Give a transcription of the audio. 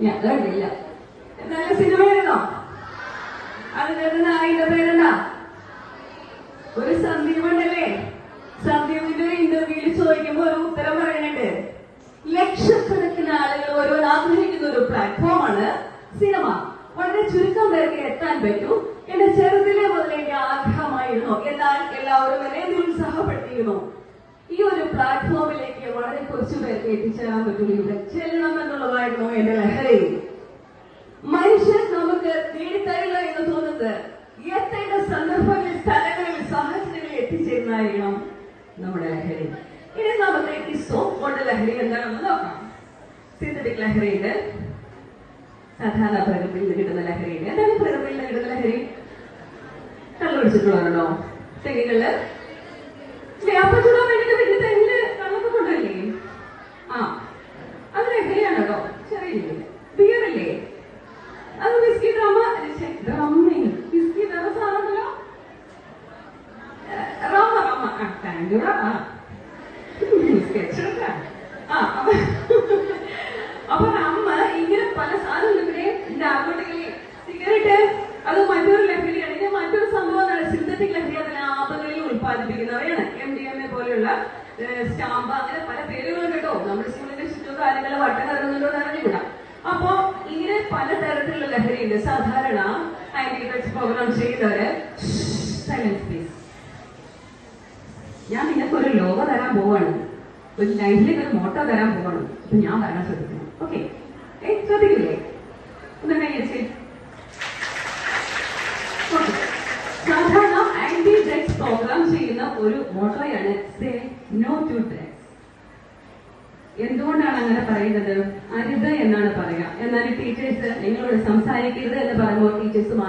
ഞാൻ കണ്ടില്ല. നല്ല സിനിമയായിരുന്നോ? അതിന്റെ നായിന്റെ പേരെന്താ? ഒരു സന്ദീപുണ്ടല്ലേ? സന്ദീപിന്റെ ഇന്റർവ്യൂവിൽ ചോദിക്കുമ്പോ ഒരു ഉത്തരം പറയുന്നുണ്ട്. ലക്ഷക്കണക്കിന് ആളുകൾ ഓരോ ആഗ്രഹിക്കുന്ന ഒരു പ്ലാറ്റ്ഫോമാണ് സിനിമ. വളരെ ചുരുക്കം പേർക്ക് എത്താൻ പറ്റൂ. എന്റെ ചെറുതിലെ മുതൽ എന്റെ ആഗ്രഹമായിരുന്നു. എന്നാൽ എല്ലാവരും എന്നെ നിരുത്സാഹപ്പെടുത്തിയിരുന്നു. ഈ ഒരു പ്ലാറ്റ്ഫോമിലേക്ക് വളരെ കുറച്ചു പേർക്ക് എത്തിച്ചേരാൻ പറ്റുള്ളൂ. ഇവിടെ ചെല്ലണം എന്നുള്ളതായിരുന്നു എന്റെ ലഹരി. മനുഷ്യൻ നമുക്ക് നേടിത്തരില്ല എന്ന് തോന്നുന്നത് എത്തേണ്ട സന്ദർഭങ്ങളിൽ, സ്ഥലങ്ങളിൽ, സാഹചര്യങ്ങളിൽ എത്തിച്ചേരുന്നതായിരിക്കണം നമ്മുടെ ലഹരി. ഇനി നമുക്ക് ഈ സോപ്പ് കൊണ്ട് ലഹരി എന്താണെന്ന് നോക്കാം. സിന്തറ്റിക് ലഹരിയുണ്ട്, സാധാരണ പ്രകൃതിയിൽ നിന്ന് കിട്ടുന്ന ലഹരിയുണ്ട്. എന്താണ് പ്രകൃതിയിൽ നിന്ന് കിട്ടുന്ന ലഹരി? കള്ളുപിടിച്ചിട്ടുള്ളതാണോ? തെങ്ങികളില് വ്യാപാരം ചൂടാൻ വേണ്ടിട്ട് വലിയ തെങ്ങില് കള്ളൊക്കെ കൊണ്ടുവരില്ലേ? ആ, അത് ലഹരിയാണ് കേട്ടോ. ചെറിയ ബിയറല്ലേ? അത് വിസ്കി ഡ്രമ്മിങ് വിസ്കി സാധനമല്ലോ. അപ്പൊ അമ്മ ഇങ്ങനെ പല സാധനങ്ങളെ നാർക്കോട്ടിക്കലി സിഗരറ്റ് അത് മറ്റൊരു ലഹരിയാണ്. ഇത് മറ്റൊരു സംഭവമാണ് സിന്തറ്റിക് ലഹരി. അതിന് ആപങ്ങളിൽ ഉത്പാദിപ്പിക്കുന്നവയാണ്. MDMA പോലെയുള്ള സ്റ്റാമ്പ്, അങ്ങനെ പല പേരുകളും കേട്ടോ. നമ്മുടെ സ്കൂളിന്റെ ചുറ്റും കാര്യങ്ങൾ വട്ടം കറങ്ങുന്നുണ്ടോ എന്നറിഞ്ഞില്ല. അപ്പോ ഇങ്ങനെ പലതരത്തിലുള്ള ലഹരിയുണ്ട്. സാധാരണ ആന്റി ഡ്രഗ്സ് പ്രോഗ്രാം ചെയ്യുന്നവര് സൈലൻസ് പ്ലീസ്. ഞാൻ നിങ്ങൾക്കൊരു ലോഗോ തരാൻ പോവാണ്, ഒരു ലൈഫിലേക്ക് ഒരു മോട്ടോ തരാൻ പോവാണ്. അപ്പൊ ഞാൻ വരാൻ ശ്രദ്ധിക്കണം. ഓക്കെ, ശ്രദ്ധിക്കില്ലേ? ഒന്ന് കഴിച്ചേ. സാധാരണ ആന്റി ഡ്രഗ്സ് പ്രോഗ്രാം ചെയ്യുന്ന ഒരു മോട്ടോയാണ് സേ നോ ടു ഡ്രഗ്സ്. എന്തുകൊണ്ടാണ് അങ്ങനെ പറയുന്നത്? അരുത് എന്നാണ് പറയാ. എന്നാൽ ടീച്ചേഴ്സ് നിങ്ങളോട് സംസാരിക്കരുത് എന്ന് പറയുമ്പോൾ ടീച്ചേഴ്സ് മാറി